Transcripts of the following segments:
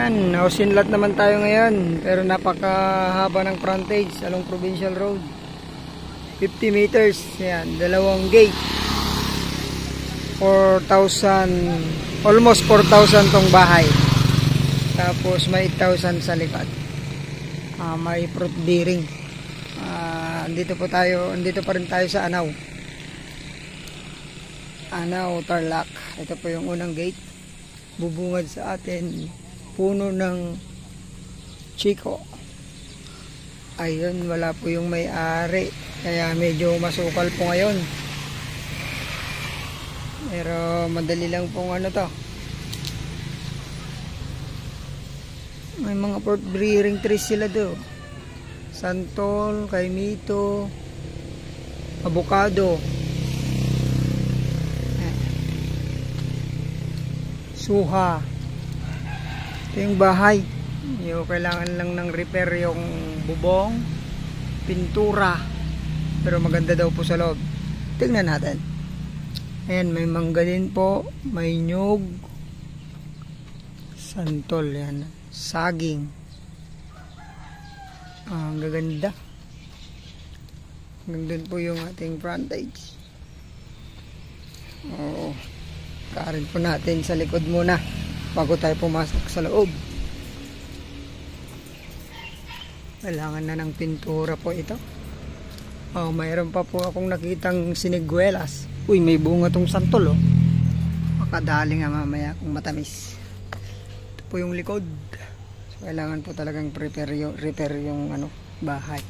Ayan, nausinlat naman tayo ngayon. Pero napakahaba ng frontage along Provincial Road. 50 meters. Ayan, dalawang gate. 4,000, almost 4,000 tong bahay. Tapos may 8,000 sa likod. May fruit bearing. Andito pa rin tayo sa Anao. Anao, Tarlac. Ito po yung unang gate. Bubungad sa atin puno ng chiko. Ayun, wala po yung may-ari, kaya medyo masukal po ngayon, pero madali lang pong ano to. May mga fruit bearing trees sila do. Santol, kaimito, avocado, suha. Ito yung bahay. Yung kailangan lang ng repair yung bubong, pintura, pero maganda daw po sa loob. Tingnan natin. Ayan, may mangga din po, may nyug, santol, yan, saging. Ang gaganda. Ganda po yung ating frontage. Kaarin po natin sa likod muna bago tayo pumasok sa loob. Kailangan na ng pintura po ito. Mayroon pa po akong nakitang siniguelas. Uy, may bunga tong santol, oh. Makadali nga mamaya kung matamis. Ito po yung likod. So, kailangan po talagang repair yung ano, bahay.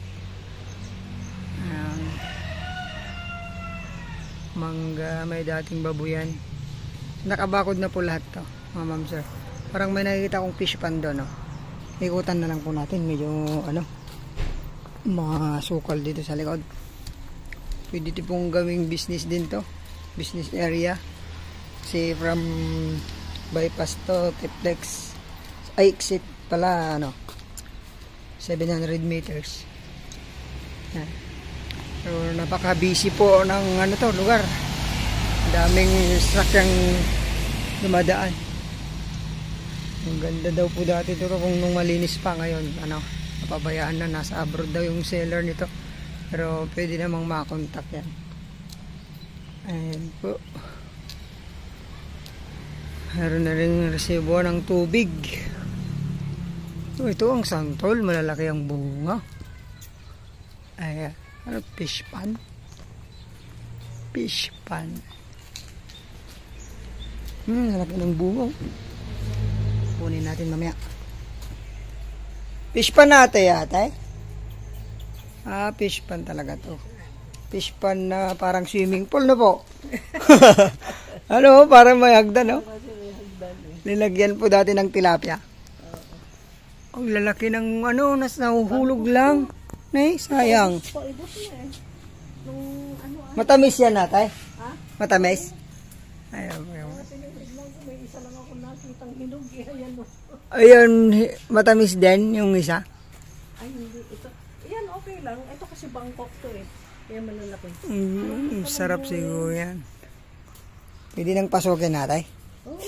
Mangga, may dating babuyan. Nakabakod na po lahat to, ma'am sir. Parang may nakikita akong fish pan doon, no? Ikutan na lang po natin, medyo ano, masukal dito sa likod. Pwede pong gawing business din to, business area. Kasi from bypass to Tiplex, ay exit pala, ano, 700 meters. Yan. So, napaka-busy po ng ano to, lugar. Daming sakyang dumadaan. Ang ganda daw po dati ito kung nung malinis pa. Ngayon ano, napabayaan na, nasa abroad daw yung seller nito, pero pwede namang makontak yan. Ayan po, meron na rin resibo ng tubig. Ito ang santol, malalaki ang bunga. Ayan, ano, fish pan, fish pan. Laki ng bunga. Kunin natin mamaya. Fish pan natin yata, eh. Fish pan talaga to. Fish pan na parang swimming pool na po. Ano, parang may hagdan, no? Nilagyan po dati ng tilapia. Ang lalaki ng ano, nahuhulog lang. Nay, sayang. Matamis yan natay? Matamis? Ayun. Ayun, matamis din yung isa. Ay, hindi. Ito, yan, okay lang. Ito kasi Bangkok to, eh. Kaya malalaki. Sarap siguro yan. Pwede nang pasukin natin. Oo,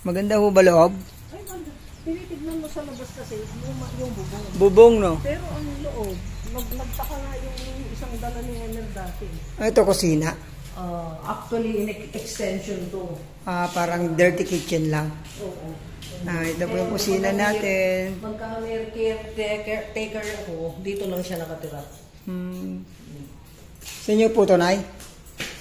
maganda ho ba loob? Ay, maganda. Tinitignan mo sa labas kasi yung bubong. Bubong, no? Pero ang loob, nagtaka nga yung isang dala ni Emer dati. Ito, kusina. Actually, extension to. Parang dirty kitchen lang. Oo. Ito po yung kusina natin. Magka may caretaker ako, dito lang siya nakatira. Sa inyo po ito, Nay?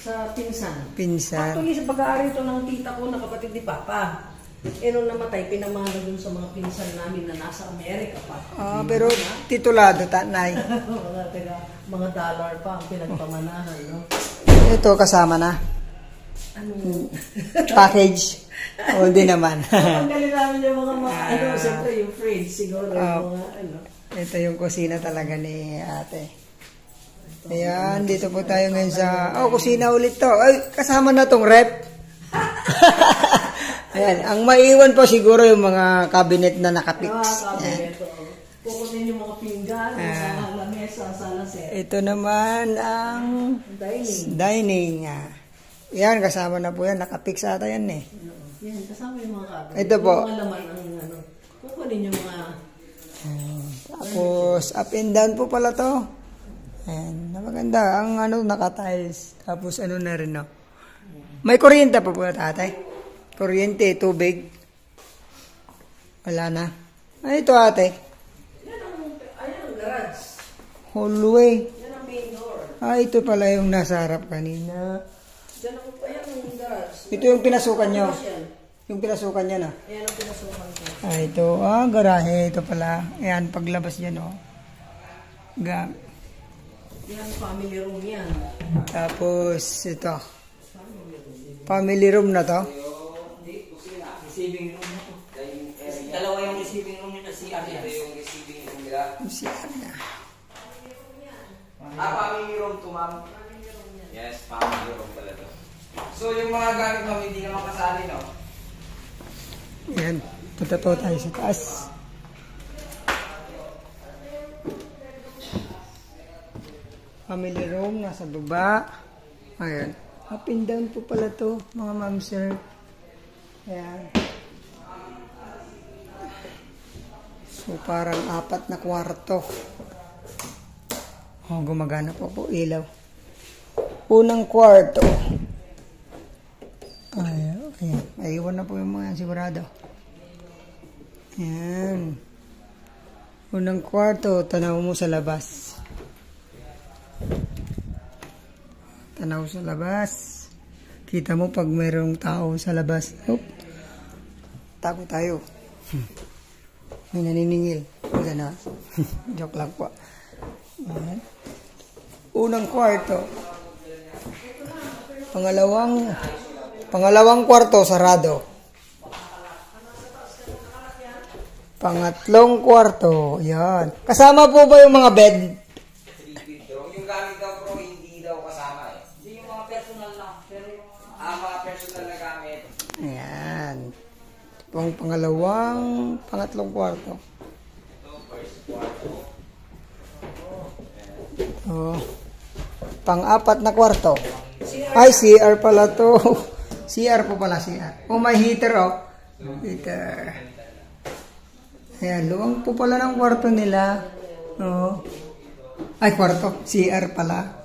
Sa pinsan. Pinsan. Actually, sa pag-aari ito ng tita ko na kapatid ni Papa. Nung namatay, pinamana dun sa mga pinsan namin na nasa Amerika pa. Pero titulado, Nay. mga dollar pa ang pinagpamanahan, no? Ito, kasama na. Ano? Package. O, di naman. Ang galing namin yung mga, siyempre yung fridge, siguro yung mga, Ito yung kusina talaga ni ate. Ayan, dito po tayo ngayon sa, kusina ulit to. Ay, kasama na tong rep. Ayan, ang maiwan po siguro yung mga cabinet na nakapix. Cabinet, kukunin yung mga pinggan, mga lamesa, salaset. Ito naman ang dining. Yan, kasama na po yan. Nakapix ata yan, eh. Yan, kasama yung mga kaagad. Ito po. Yung mga laman ang ano. Kukunin yung mga... Tapos, up and down po pala to. Ayan, maganda. Ang ano, naka-tiles. Tapos, ano na rin, no? May kuryente pa po, tatay. Kuryente, tubig. Wala na. Ay, ito, ate. Ayan ang garage. Hallway. Yan ang main door. Ah, ito pala yung nasa harap kanina. Ayan ang garage. Ito yung pinasukan nyo. Yan. Yung pinasukan niya na. Ayan ang pinasukan ko. Ah, ito. Ah, garahe. Ito pala. Ayan, paglabas dyan, oh. Yan. Yan, family room yan. Tapos, ito. Family room na to. Receiving room na to. Dalawa yung receiving room nila, CR yan. Ito yung receiving room nila. CR na. Family room to, ma'am. Yes, family room pala to. So, yung mga gamit mo, hindi naman kasali, no? Ayan. Punta po tayo sa taas. Family room, nasa baba. Ayan. Up and down po pala to, mga ma'am, sir. Ayan. So, parang 4 na kwarto. Oh, gumagana po ilaw. Unang kwarto. Ayan. Ayan. Aiwan na po yung mga sigurado. Ayan. Unang kwarto, tanaw mo sa labas. Tanaw sa labas. Kita mo pag mayroong tao sa labas. Oop. Tago tayo. May naniningil. Wala na. Joke lang po. Ayan. Unang kwarto. Pangalawang kwarto, sarado. Pangatlong kwarto. Yan. Kasama po ba yung mga bed? Yung gamit daw, bro, hindi daw kasama eh. Hindi yung mga personal lang. Pero yung mga personal na gamit. Ayan. Ito ang pangatlong kwarto. Oh. Pang-4 na kwarto. Ay, CR pala to. CR po pala, CR. Oh, may heater, oh. Heater. Ayan, luwang po pala ng kwarto nila. Oh. Ay, kwarto. CR pala.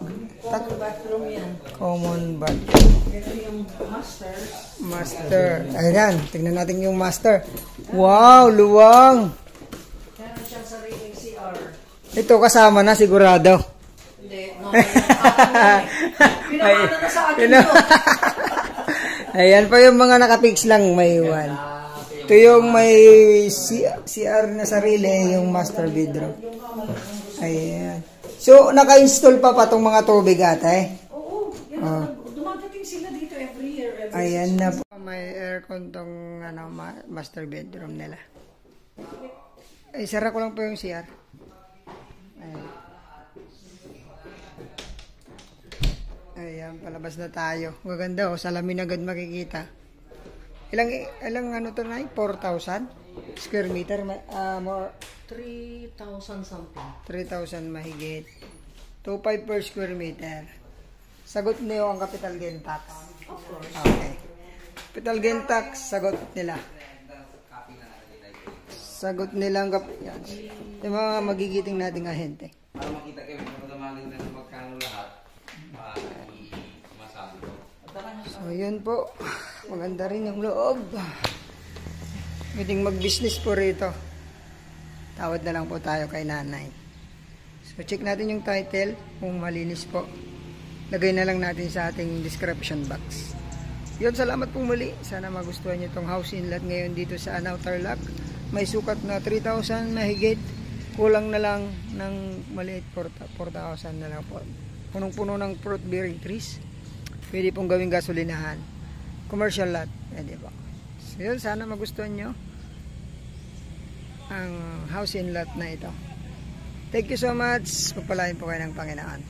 Common bathroom yan. Common bathroom. Ito yung master. Master. Ayan, tignan natin yung master. Wow, luwang. Meron siyang sariling CR. Ito kasama na sigurado. Hindi. No, pinamana na sa akin yun. Ayan pa yung mga nakapix lang may iwan. Ito yung may CR na sarili, yung master bedroom. Ayan. So, naka-install pa itong mga tubig ata Oo. Yan, dumadating sila dito every year. Ayan na po. May aircon tong master bedroom nila. Ay, sara ko lang po yung CR. Ayan. Ayan, palabas na tayo. Maganda oh, salamin agad makikita. Ilang ano to na 4,000 square meter? More 3,000 something. 3,000 mahigit. 2,500 per square meter. Sagot niyo ang capital gain tax. Of course. Okay. Capital gain tax, sagot nila. Sagot nila ang yan. Yung mga magigiting nating ahente. Para makita kayo, magdamagin na magkano lahat. Masabi ko. So, yun po. Maganda rin yung loob. Pwedeng mag-business po rito. Tawad na lang po tayo kay nanay. So, check natin yung title kung malinis po. Lagay na lang natin sa ating description box. Yun, salamat po muli. Sana magustuhan nyo itong house inlet ngayon dito sa Anao, Tarlac. May sukat na 3,000 mahigit. Kulang na lang ng maliit 4,000 na lang po. Punong-puno ng fruit bearing trees. Pwede pong gawing gasolinahan. Commercial lot. Pwede po. So yun, sana magustuhan nyo ang house in lot na ito. Thank you so much. Pagpalain po kayo ng Panginoon.